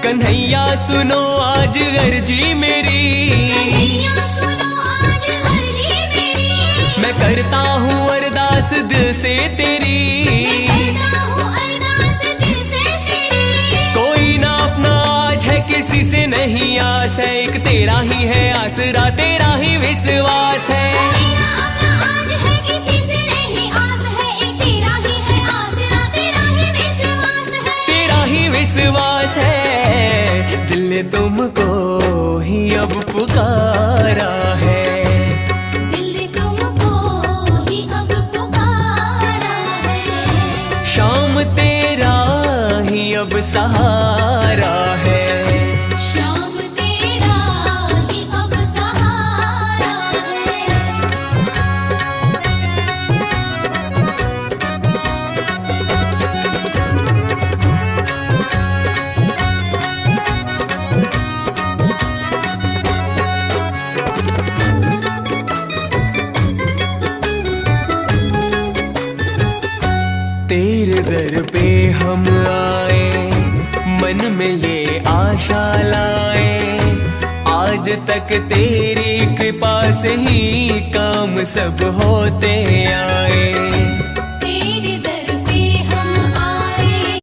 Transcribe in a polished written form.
कन्हैया सुनो आज अर्जी मेरी, कन्हैया सुनो आज अर्जी मेरी। मैं करता हूँ अरदास दिल से तेरी, मैं करता हूँ अरदास दिल से तेरी। कोई ना अपना आज है किसी से नहीं आस है, एक तेरा ही है आसरा तेरा ही विश्वास है। कोई ना अपना आज है किसी से नहीं आस है, एक तेरा ही है आसरा तेरा ही विश्वास है। तेरा ही विश्वास है, दिल ने तुमको ही अब पुकारा है, दिल ने तुमको ही अब पुकारा है। शाम तेरा ही अब सहारा है। शाम तेरा ही अब सहारा है। तेरे दर पे हम आए, मन में ये आशा लाए, आज तक तेरी कृपा से ही काम सब होते आए।